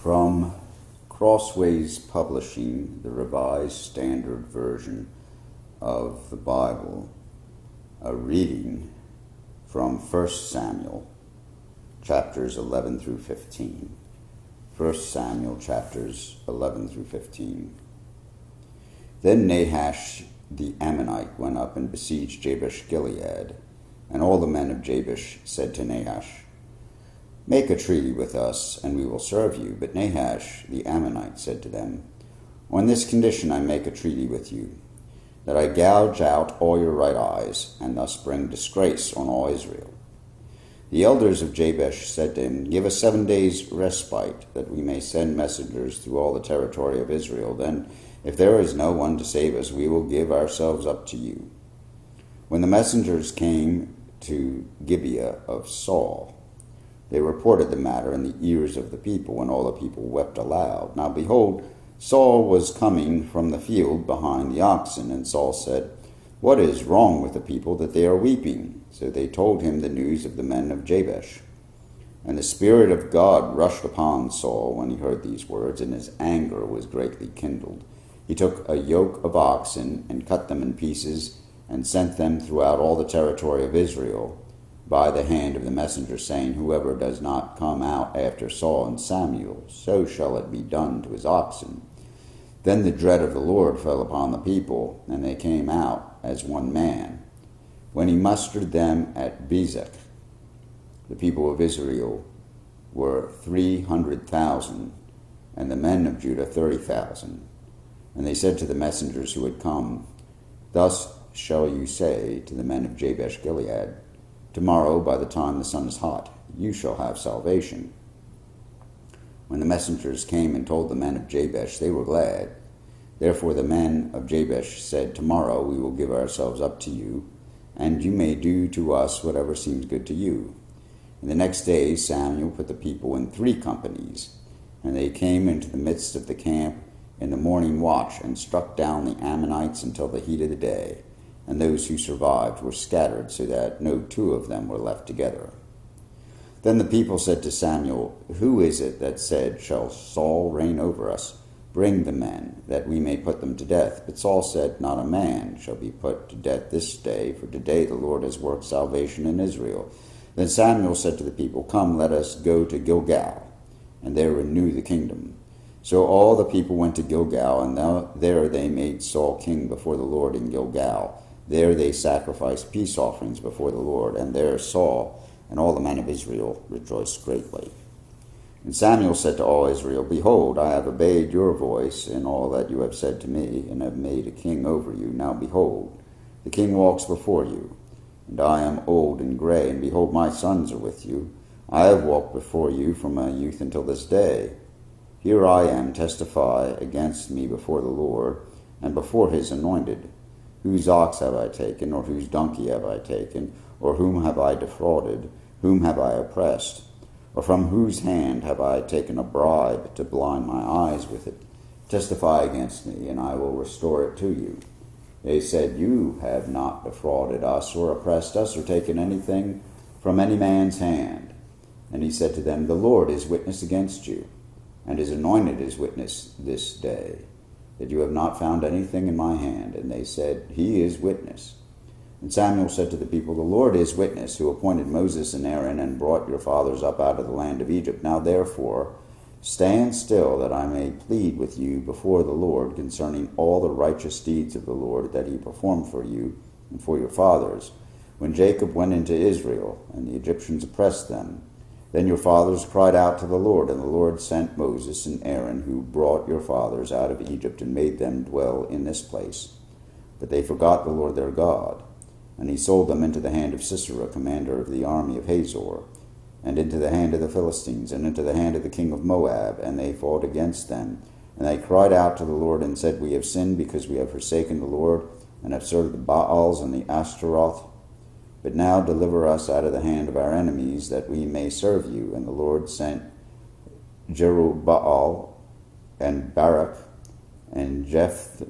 From Crossways Publishing, the Revised Standard Version of the Bible, a reading from 1 Samuel, chapters 11 through 15. 1 Samuel, chapters 11 through 15. Then Nahash the Ammonite went up and besieged Jabesh-Gilead, and all the men of Jabesh said to Nahash, "Make a treaty with us, and we will serve you." But Nahash the Ammonite said to them, "On this condition I make a treaty with you, that I gouge out all your right eyes, and thus bring disgrace on all Israel." The elders of Jabesh said to him, "Give us 7 days' respite, that we may send messengers through all the territory of Israel. Then, if there is no one to save us, we will give ourselves up to you." When the messengers came to Gibeah of Saul, they reported the matter in the ears of the people, and all the people wept aloud. Now behold, Saul was coming from the field behind the oxen, and Saul said, "What is wrong with the people that they are weeping?" So they told him the news of the men of Jabesh. And the Spirit of God rushed upon Saul when he heard these words, and his anger was greatly kindled. He took a yoke of oxen and cut them in pieces, and sent them throughout all the territory of Israel by the hand of the messenger, saying, "Whoever does not come out after Saul and Samuel, so shall it be done to his oxen." Then the dread of the Lord fell upon the people, and they came out as one man. When he mustered them at Bezek, the people of Israel were 300,000, and the men of Judah 30,000. And they said to the messengers who had come, "Thus shall you say to the men of Jabesh-Gilead, Tomorrow, by the time the sun is hot, you shall have salvation." When the messengers came and told the men of Jabesh, they were glad. Therefore the men of Jabesh said, "Tomorrow we will give ourselves up to you, and you may do to us whatever seems good to you." And the next day Samuel put the people in 3 companies, and they came into the midst of the camp in the morning watch, and struck down the Ammonites until the heat of the day. And those who survived were scattered, so that no 2 of them were left together. Then the people said to Samuel, "Who is it that said, 'Shall Saul reign over us?' Bring the men, that we may put them to death." But Saul said, "Not a man shall be put to death this day, for today the Lord has worked salvation in Israel." Then Samuel said to the people, "Come, let us go to Gilgal, and there renew the kingdom." So all the people went to Gilgal, and there they made Saul king before the Lord in Gilgal. There they sacrificed peace offerings before the Lord, and there Saul and all the men of Israel rejoiced greatly. And Samuel said to all Israel, "Behold, I have obeyed your voice in all that you have said to me, and have made a king over you. Now behold, the king walks before you, and I am old and gray, and behold, my sons are with you. I have walked before you from my youth until this day. Here I am, testify against me before the Lord, and before his anointed. Whose ox have I taken, or whose donkey have I taken? Or whom have I defrauded? Whom have I oppressed? Or from whose hand have I taken a bribe to blind my eyes with it? Testify against me, and I will restore it to you." They said, "You have not defrauded us, or oppressed us, or taken anything from any man's hand." And he said to them, "The Lord is witness against you, and his anointed is witness this day, that you have not found anything in my hand." And they said, "He is witness." And Samuel said to the people, "The Lord is witness, who appointed Moses and Aaron, and brought your fathers up out of the land of Egypt. Now therefore stand still, that I may plead with you before the Lord concerning all the righteous deeds of the Lord that he performed for you and for your fathers, when Jacob went into Israel, and the Egyptians oppressed them. Then your fathers cried out to the Lord, and the Lord sent Moses and Aaron, who brought your fathers out of Egypt, and made them dwell in this place. But they forgot the Lord their God, and he sold them into the hand of Sisera, commander of the army of Hazor, and into the hand of the Philistines, and into the hand of the king of Moab, and they fought against them. And they cried out to the Lord, and said, "We have sinned, because we have forsaken the Lord, and have served the Baals and the Ashtaroth. But now deliver us out of the hand of our enemies, that we may serve you." And the Lord sent Jerubbaal and Barak and Jephthah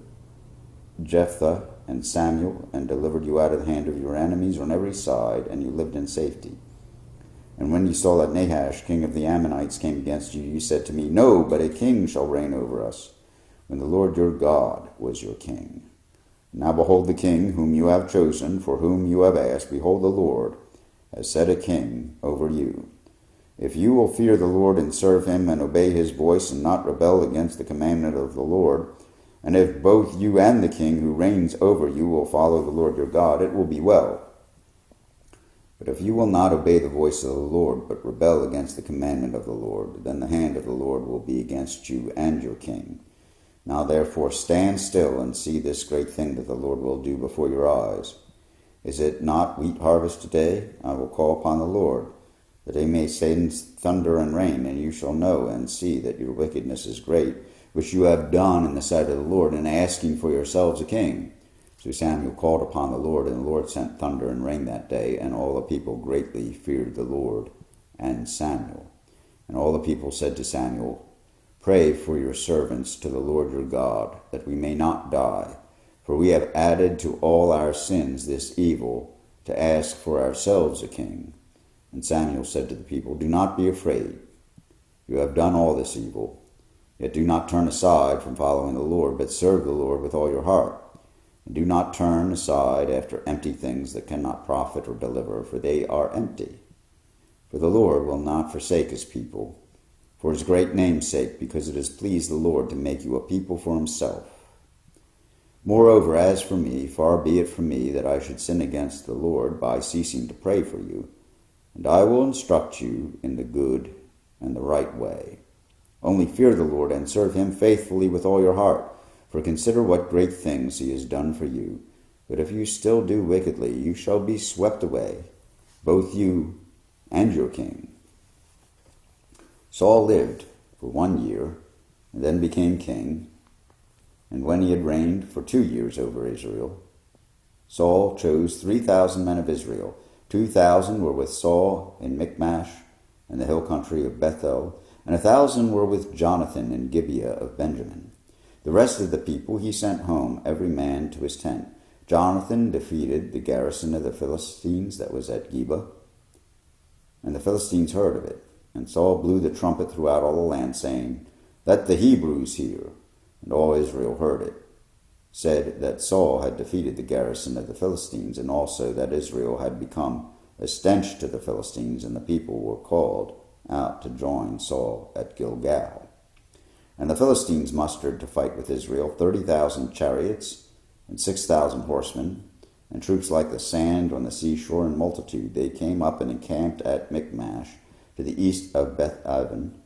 and Samuel, and delivered you out of the hand of your enemies on every side, and you lived in safety. And when you saw that Nahash, king of the Ammonites, came against you, you said to me, No, but a king shall reign over us, when the Lord your God was your king. Now behold, the king whom you have chosen, for whom you have asked, behold, the Lord has set a king over you. If you will fear the Lord and serve him and obey his voice and not rebel against the commandment of the Lord, and if both you and the king who reigns over you will follow the Lord your God, it will be well. But if you will not obey the voice of the Lord, but rebel against the commandment of the Lord, then the hand of the Lord will be against you and your king. Now therefore stand still and see this great thing that the Lord will do before your eyes. Is it not wheat harvest today? I will call upon the Lord, that he may send thunder and rain, and you shall know and see that your wickedness is great, which you have done in the sight of the Lord, in asking for yourselves a king. So Samuel called upon the Lord, and the Lord sent thunder and rain that day, and all the people greatly feared the Lord and Samuel. And all the people said to Samuel, Pray for your servants to the Lord your God, that we may not die. For we have added to all our sins this evil, to ask for ourselves a king. And Samuel said to the people, Do not be afraid. You have done all this evil. Yet do not turn aside from following the Lord, but serve the Lord with all your heart. And do not turn aside after empty things that cannot profit or deliver, for they are empty. For the Lord will not forsake his people, for his great name's sake, because it has pleased the Lord to make you a people for himself. Moreover, as for me, far be it from me that I should sin against the Lord by ceasing to pray for you, and I will instruct you in the good and the right way. Only fear the Lord and serve him faithfully with all your heart, for consider what great things he has done for you. But if you still do wickedly, you shall be swept away, both you and your king. Saul lived for 1 year, and then became king. And when he had reigned for 2 years over Israel, Saul chose 3,000 men of Israel. 2,000 were with Saul in Michmash and the hill country of Bethel, and 1,000 were with Jonathan in Gibeah of Benjamin. The rest of the people he sent home, every man to his tent. Jonathan defeated the garrison of the Philistines that was at Geba, and the Philistines heard of it. And Saul blew the trumpet throughout all the land, saying, Let the Hebrews hear. And all Israel heard it, said that Saul had defeated the garrison of the Philistines, and also that Israel had become a stench to the Philistines, and the people were called out to join Saul at Gilgal. And the Philistines mustered to fight with Israel 30,000 chariots and 6,000 horsemen, and troops like the sand on the seashore in multitude. They came up and encamped at Michmash, to the east of Beth-aven.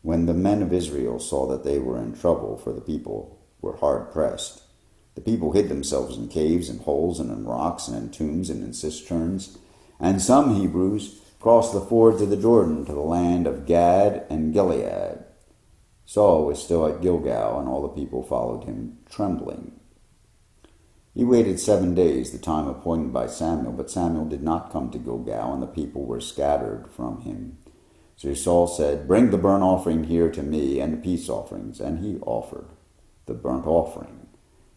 When the men of Israel saw that they were in trouble, for the people were hard pressed, the people hid themselves in caves and holes and in rocks and in tombs and in cisterns. And some Hebrews crossed the fords of the Jordan to the land of Gad and Gilead. Saul was still at Gilgal, and all the people followed him, trembling. He waited 7 days, the time appointed by Samuel, but Samuel did not come to Gilgal, and the people were scattered from him. So Saul said, Bring the burnt offering here to me, and the peace offerings. And he offered the burnt offering.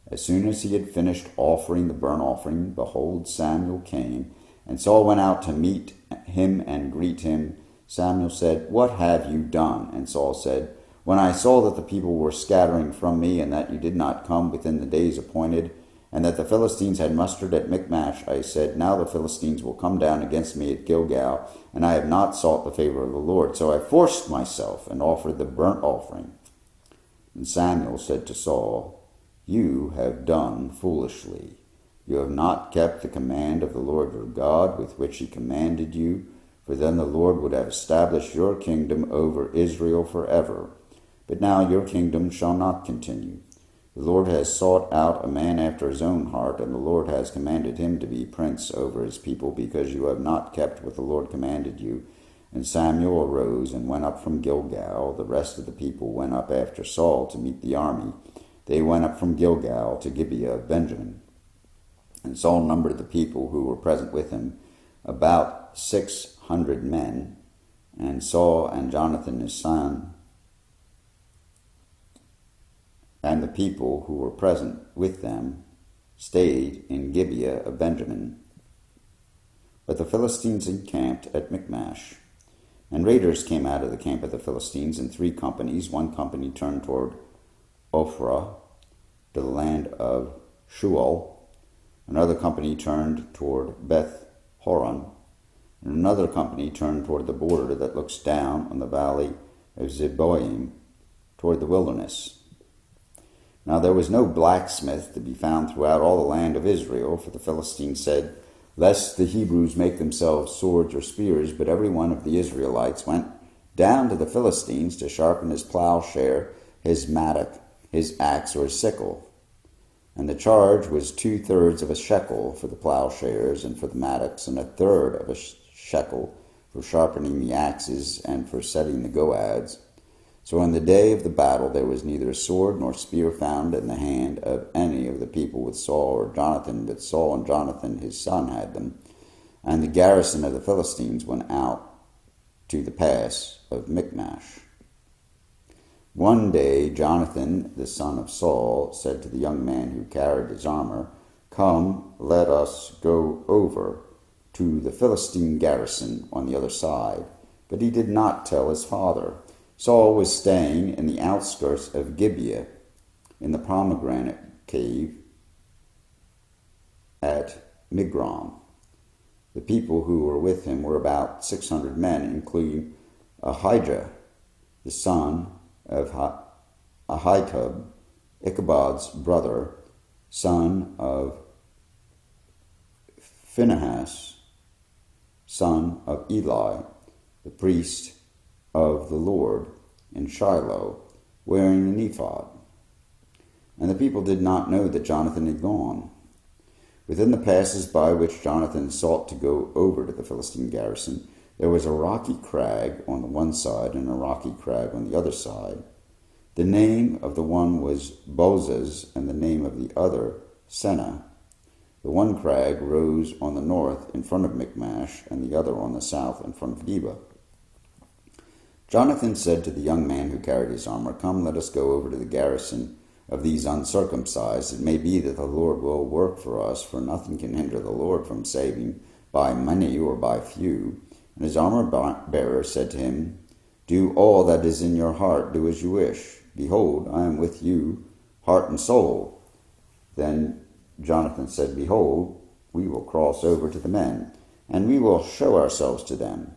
As soon as he had finished offering the burnt offering, behold, Samuel came, and Saul went out to meet him and greet him. Samuel said, What have you done? And Saul said, When I saw that the people were scattering from me, and that you did not come within the days appointed, and that the Philistines had mustered at Michmash, I said, Now the Philistines will come down against me at Gilgal, and I have not sought the favor of the Lord. So I forced myself and offered the burnt offering. And Samuel said to Saul, You have done foolishly. You have not kept the command of the Lord your God, with which he commanded you, for then the Lord would have established your kingdom over Israel forever. But now your kingdom shall not continue. The Lord has sought out a man after his own heart, and the Lord has commanded him to be prince over his people, because you have not kept what the Lord commanded you. And Samuel arose and went up from Gilgal. The rest of the people went up after Saul to meet the army. They went up from Gilgal to Gibeah of Benjamin. And Saul numbered the people who were present with him, about 600 men. And Saul and Jonathan his son, and the people who were present with them, stayed in Gibeah of Benjamin. But the Philistines encamped at Michmash. And raiders came out of the camp of the Philistines in 3 companies. 1 company turned toward Ophrah, to the land of Shual. Another company turned toward Beth Horon. And another company turned toward the border that looks down on the valley of Zeboim, toward the wilderness. Now there was no blacksmith to be found throughout all the land of Israel, for the Philistines said, "Lest the Hebrews make themselves swords or spears," but every one of the Israelites went down to the Philistines to sharpen his plowshare, his mattock, his axe, or his sickle. And the charge was 2/3 of a shekel for the plowshares and for the mattocks, and 1/3 of a shekel for sharpening the axes and for setting the goads. So on the day of the battle there was neither sword nor spear found in the hand of any of the people with Saul or Jonathan, but Saul and Jonathan his son had them. And the garrison of the Philistines went out to the pass of Michmash. One day Jonathan the son of Saul said to the young man who carried his armor, "Come, let us go over to the Philistine garrison on the other side." But he did not tell his father. Saul was staying in the outskirts of Gibeah, in the pomegranate cave at Migron. The people who were with him were about 600 men, including Ahijah, the son of Ahitub, Ichabod's brother, son of Phinehas, son of Eli, the priest of the Lord in Shiloh, wearing an ephod. And the people did not know that Jonathan had gone. Within the passes by which Jonathan sought to go over to the Philistine garrison, there was a rocky crag on the one side and a rocky crag on the other side. The name of the one was Bozez, and the name of the other Seneh. The one crag rose on the north in front of Michmash, and the other on the south in front of Geba. Jonathan said to the young man who carried his armor, "Come, let us go over to the garrison of these uncircumcised. It may be that the Lord will work for us, for nothing can hinder the Lord from saving by many or by few." And his armor-bearer said to him, "Do all that is in your heart, do as you wish. Behold, I am with you, heart and soul." Then Jonathan said, "Behold, we will cross over to the men, and we will show ourselves to them.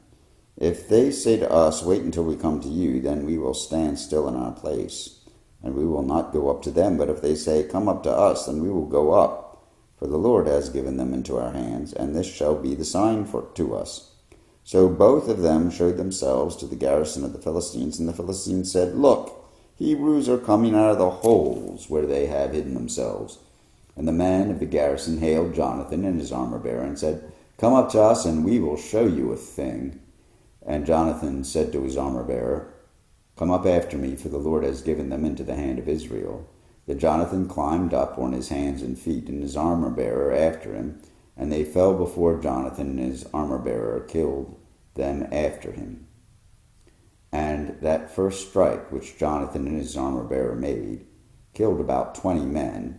If they say to us, 'Wait until we come to you,' then we will stand still in our place, and we will not go up to them. But if they say, 'Come up to us,' then we will go up, for the Lord has given them into our hands, and this shall be the sign to us." So both of them showed themselves to the garrison of the Philistines, and the Philistines said, "Look, Hebrews are coming out of the holes where they have hidden themselves." And the men of the garrison hailed Jonathan and his armor-bearer and said, "Come up to us, and we will show you a thing." And Jonathan said to his armor-bearer, "Come up after me, for the Lord has given them into the hand of Israel." Then Jonathan climbed up on his hands and feet, and his armor-bearer after him, and they fell before Jonathan, and his armor-bearer killed them after him. And that first strike which Jonathan and his armor-bearer made killed about 20 men,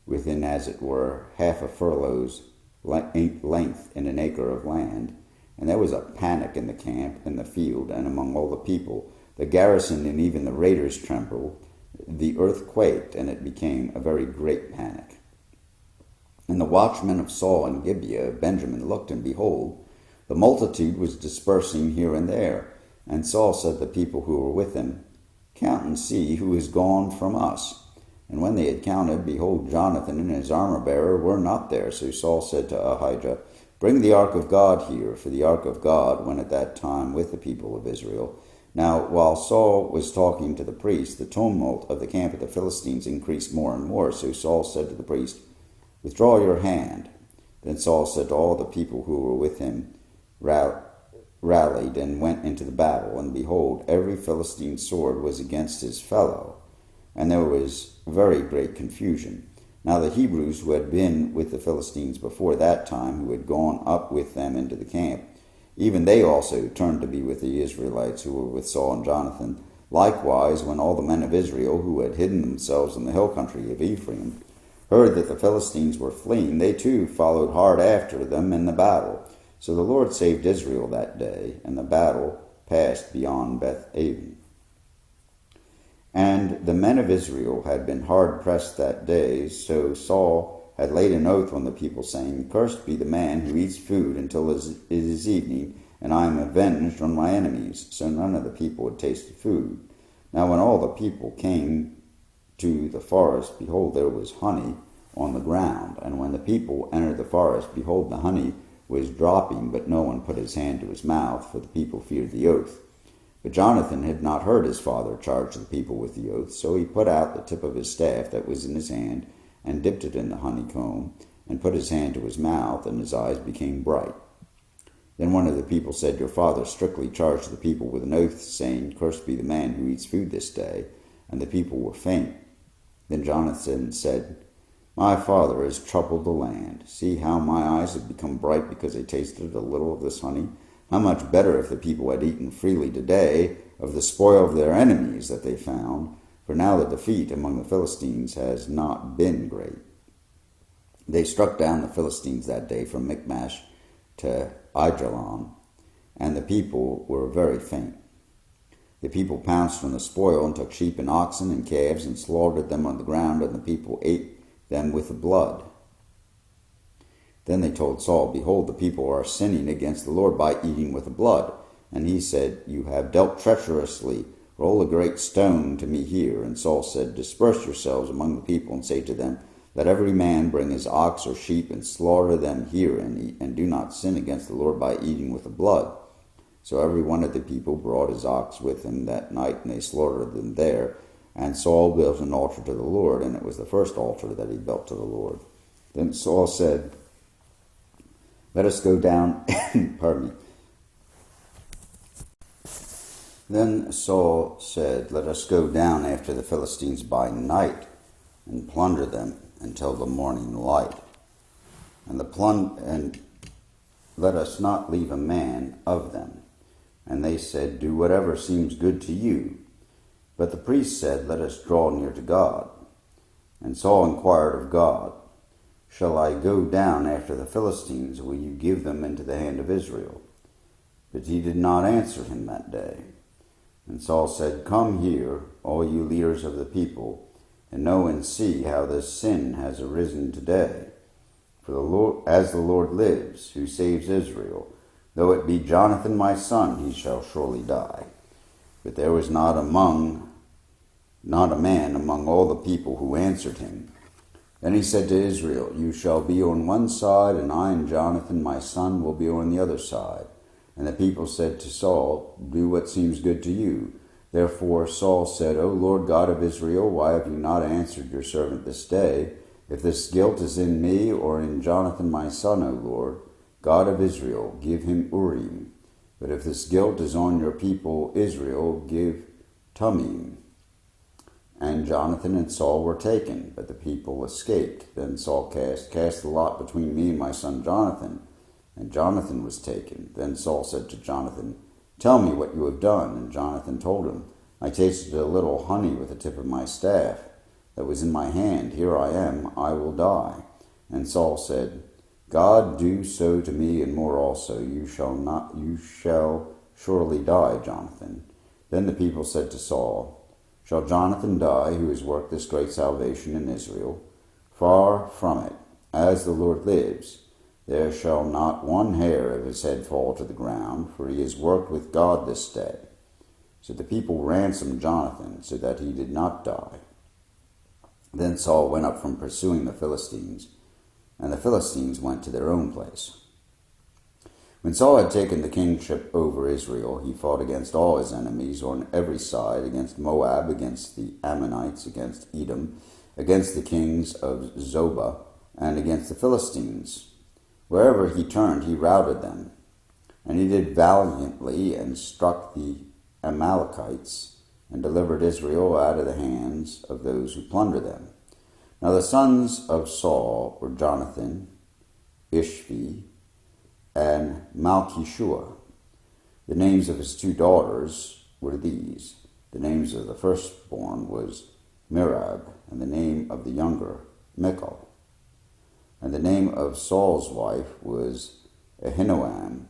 within, as it were, half a furlong's length in an acre of land. And there was a panic in the camp, in the field, and among all the people. The garrison and even the raiders trembled. The earth quaked, and it became a very great panic. And the watchmen of Saul and Gibeah of Benjamin looked, and behold, the multitude was dispersing here and there. And Saul said to the people who were with him, "Count and see who is gone from us." And when they had counted, behold, Jonathan and his armor-bearer were not there. So Saul said to Ahijah, "Bring the ark of God here," for the ark of God went at that time with the people of Israel. Now, while Saul was talking to the priest, the tumult of the camp of the Philistines increased more and more. So Saul said to the priest, "Withdraw your hand." Then Saul said to all the people who were with him, rallied and went into the battle. And behold, every Philistine sword was against his fellow, and there was very great confusion. Now the Hebrews who had been with the Philistines before that time, who had gone up with them into the camp, even they also turned to be with the Israelites who were with Saul and Jonathan. Likewise, when all the men of Israel who had hidden themselves in the hill country of Ephraim heard that the Philistines were fleeing, they too followed hard after them in the battle. So the Lord saved Israel that day, and the battle passed beyond Beth-aven. And the men of Israel had been hard pressed that day, so Saul had laid an oath on the people, saying, Cursed be the man who eats food until it is evening, and I am avenged on my enemies. So none of the people had tasted food. Now when all the people came to the forest, behold, there was honey on the ground. And when the people entered the forest, behold, the honey was dropping, but no one put his hand to his mouth, for the people feared the oath. But Jonathan had not heard his father charge the people with the oath, so he put out the tip of his staff that was in his hand, and dipped it in the honeycomb, and put his hand to his mouth, and his eyes became bright. Then one of the people said, Your father strictly charged the people with an oath, saying, Cursed be the man who eats food this day. And the people were faint. Then Jonathan said, My father has troubled the land. See how my eyes have become bright because they tasted a little of this honey. How much better if the people had eaten freely today of the spoil of their enemies that they found, for now the defeat among the Philistines has not been great. They struck down the Philistines that day from Michmash to Aijalon, and the people were very faint. The people pounced on the spoil and took sheep and oxen and calves and slaughtered them on the ground, and the people ate them with the blood. Then they told Saul, Behold, the people are sinning against the Lord by eating with the blood. And he said, You have dealt treacherously. Roll a great stone to me here. And Saul said, Disperse yourselves among the people, and say to them, Let every man bring his ox or sheep, and slaughter them here, and eat, and do not sin against the Lord by eating with the blood. So every one of the people brought his ox with him that night, and they slaughtered them there. And Saul built an altar to the Lord, and it was the first altar that he built to the Lord. Then Saul said, Let us go down, pardon me. Then Saul said, Let us go down after the Philistines by night, and plunder them until the morning light. And let us not leave a man of them. And they said, Do whatever seems good to you. But the priest said, Let us draw near to God. And Saul inquired of God, Shall I go down after the Philistines? Will you give them into the hand of Israel? But he did not answer him that day. And Saul said, Come here, all you leaders of the people, and know and see how this sin has arisen today. For the Lord, as the Lord lives, who saves Israel, though it be Jonathan my son, he shall surely die. But there was not a man among all the people who answered him. Then he said to Israel, You shall be on one side, and I and Jonathan my son will be on the other side. And the people said to Saul, Do what seems good to you. Therefore Saul said, O Lord God of Israel, why have you not answered your servant this day? If this guilt is in me or in Jonathan my son, O Lord, God of Israel, give him Urim. But if this guilt is on your people Israel, give Tumim. And Jonathan and Saul were taken, but the people escaped. Then Saul cast the lot between me and my son Jonathan, and Jonathan was taken. Then Saul said to Jonathan, Tell me what you have done. And Jonathan told him, I tasted a little honey with the tip of my staff that was in my hand. Here I am, I will die. And Saul said, God do so to me and more also. You shall surely die, Jonathan. Then the people said to Saul, Shall Jonathan die, who has worked this great salvation in Israel? Far from it. As the Lord lives, there shall not one hair of his head fall to the ground, for he has worked with God this day. So the people ransomed Jonathan, so that he did not die. Then Saul went up from pursuing the Philistines, and the Philistines went to their own place. When Saul had taken the kingship over Israel, he fought against all his enemies on every side, against Moab, against the Ammonites, against Edom, against the kings of Zobah, and against the Philistines. Wherever he turned, he routed them. And he did valiantly and struck the Amalekites, and delivered Israel out of the hands of those who plundered them. Now the sons of Saul were Jonathan, Ishvi, and Malchishua. The names of his two daughters were these. The names of the firstborn was Merab, and the name of the younger, Michal. And the name of Saul's wife was Ahinoam,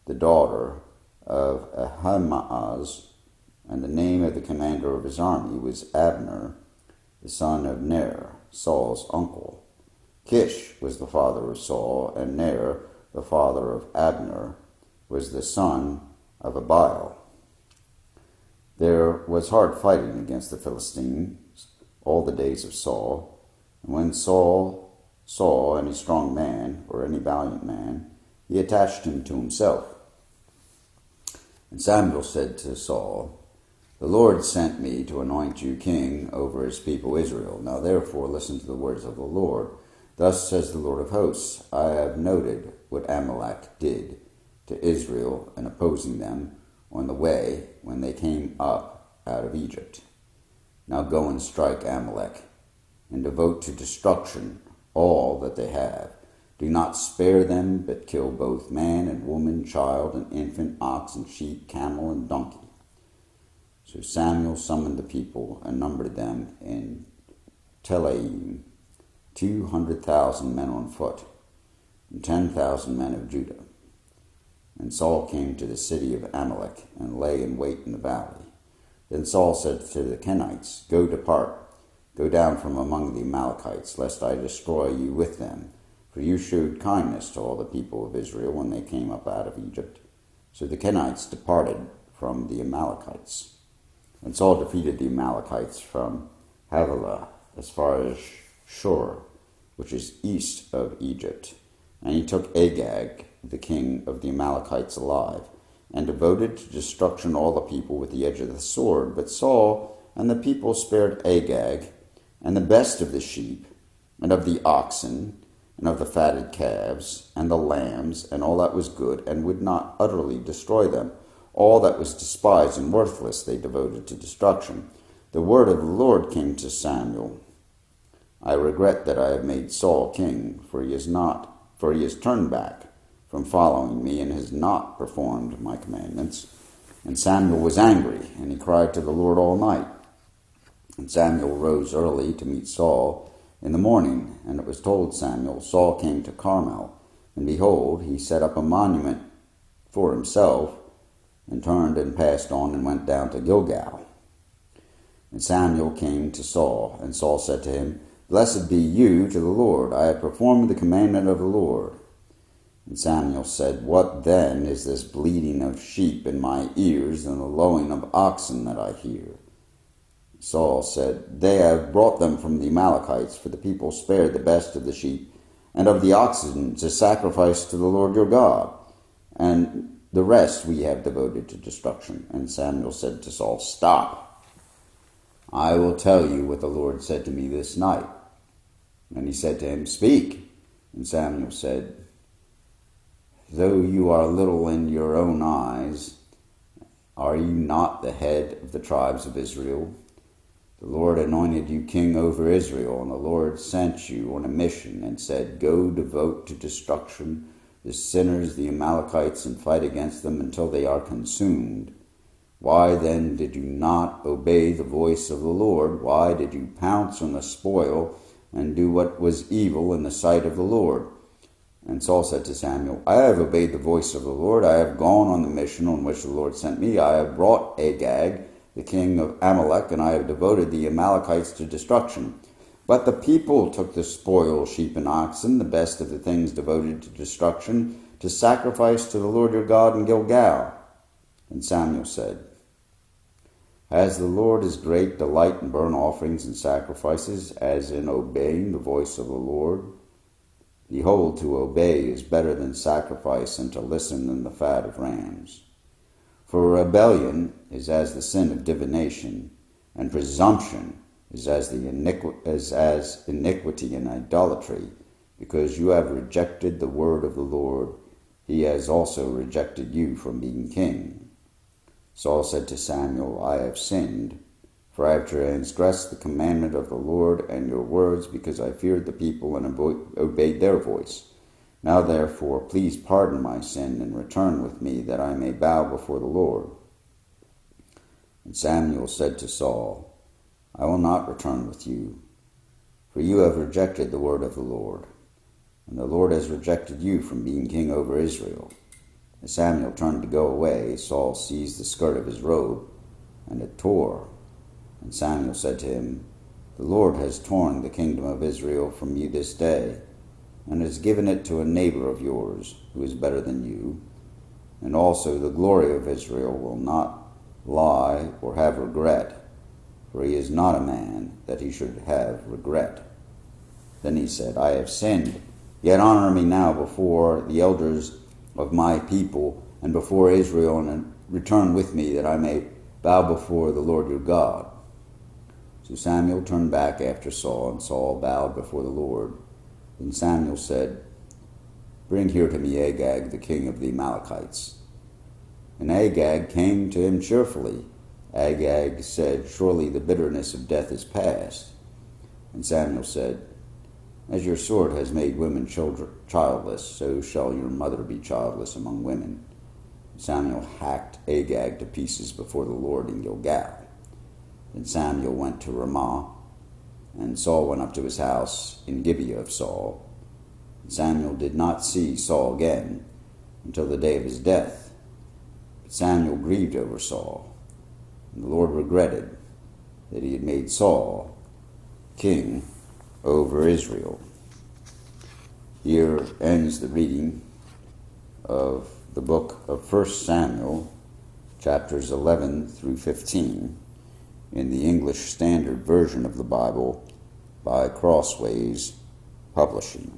the daughter of Ahimaaz, and the name of the commander of his army was Abner, the son of Ner, Saul's uncle. Kish was the father of Saul, and Ner, the father of Abner, was the son of Abiel. There was hard fighting against the Philistines all the days of Saul, and when Saul saw any strong man or any valiant man, he attached him to himself. And Samuel said to Saul, "The Lord sent me to anoint you king over his people Israel. Now therefore listen to the words of the Lord. Thus says the Lord of hosts, I have noted what Amalek did to Israel in opposing them on the way when they came up out of Egypt. Now go and strike Amalek, and devote to destruction all that they have. Do not spare them, but kill both man and woman, child and infant, ox and sheep, camel and donkey." So Samuel summoned the people and numbered them in Telaim, 200,000 men on foot, and 10,000 men of Judah. And Saul came to the city of Amalek, and lay in wait in the valley. Then Saul said to the Kenites, Go down from among the Amalekites, lest I destroy you with them. For you showed kindness to all the people of Israel when they came up out of Egypt. So the Kenites departed from the Amalekites. And Saul defeated the Amalekites from Havilah as far as Shur, which is east of Egypt. And he took Agag, the king of the Amalekites, alive, and devoted to destruction all the people with the edge of the sword. But Saul and the people spared Agag, and the best of the sheep, and of the oxen, and of the fatted calves, and the lambs, and all that was good, and would not utterly destroy them. All that was despised and worthless they devoted to destruction. The word of the Lord came to Samuel. I regret that I have made Saul king, for he has turned back from following me, and has not performed my commandments. And Samuel was angry, and he cried to the Lord all night. And Samuel rose early to meet Saul in the morning, and it was told Samuel, Saul came to Carmel, and behold, he set up a monument for himself, and turned and passed on and went down to Gilgal. And Samuel came to Saul, and Saul said to him, Blessed be you to the Lord. I have performed the commandment of the Lord. And Samuel said, What then is this bleating of sheep in my ears, and the lowing of oxen that I hear? Saul said, They have brought them from the Amalekites, for the people spared the best of the sheep and of the oxen to sacrifice to the Lord your God, and the rest we have devoted to destruction. And Samuel said to Saul, Stop. I will tell you what the Lord said to me this night. And he said to him, Speak. And Samuel said, Though you are little in your own eyes, are you not the head of the tribes of Israel? The Lord anointed you king over Israel, and the Lord sent you on a mission and said, Go devote to destruction the sinners, the Amalekites, and fight against them until they are consumed. Why then did you not obey the voice of the Lord? Why did you pounce on the spoil and do what was evil in the sight of the Lord? And Saul said to Samuel, I have obeyed the voice of the Lord. I have gone on the mission on which the Lord sent me. I have brought Agag, the king of Amalek, and I have devoted the Amalekites to destruction. But the people took the spoil, sheep and oxen, the best of the things devoted to destruction, to sacrifice to the Lord your God in Gilgal. And Samuel said, Has the Lord his great delight in burnt offerings and sacrifices, as in obeying the voice of the Lord? Behold, to obey is better than sacrifice, and to listen than the fat of rams. For rebellion is as the sin of divination, and presumption is as iniquity and idolatry. Because you have rejected the word of the Lord, he has also rejected you from being king. Saul said to Samuel, I have sinned, for I have transgressed the commandment of the Lord and your words, because I feared the people and obeyed their voice. Now therefore, please pardon my sin and return with me, that I may bow before the Lord. And Samuel said to Saul, I will not return with you, for you have rejected the word of the Lord. and the Lord has rejected you from being king over Israel." As Samuel turned to go away, Saul seized the skirt of his robe, and it tore. And Samuel said to him, "The Lord has torn the kingdom of Israel from you this day, and has given it to a neighbor of yours, who is better than you. And also the glory of Israel will not lie or have regret, for he is not a man that he should have regret." Then he said, "I have sinned, yet honor me now before the elders of my people and before Israel, and return with me that I may bow before the Lord your God." So Samuel turned back after Saul, and Saul bowed before the Lord. Then Samuel said, "Bring here to me Agag, the king of the Amalekites." And Agag came to him cheerfully. Agag said, "Surely the bitterness of death is past." And Samuel said, "As your sword has made women childless, so shall your mother be childless among women." Samuel hacked Agag to pieces before the Lord in Gilgal. Then Samuel went to Ramah, and Saul went up to his house in Gibeah of Saul. And Samuel did not see Saul again until the day of his death. But Samuel grieved over Saul, and the Lord regretted that he had made Saul king over Israel. Here ends the reading of the book of 1 Samuel, chapters 11 through 15, in the English Standard Version of the Bible by Crossways Publishing.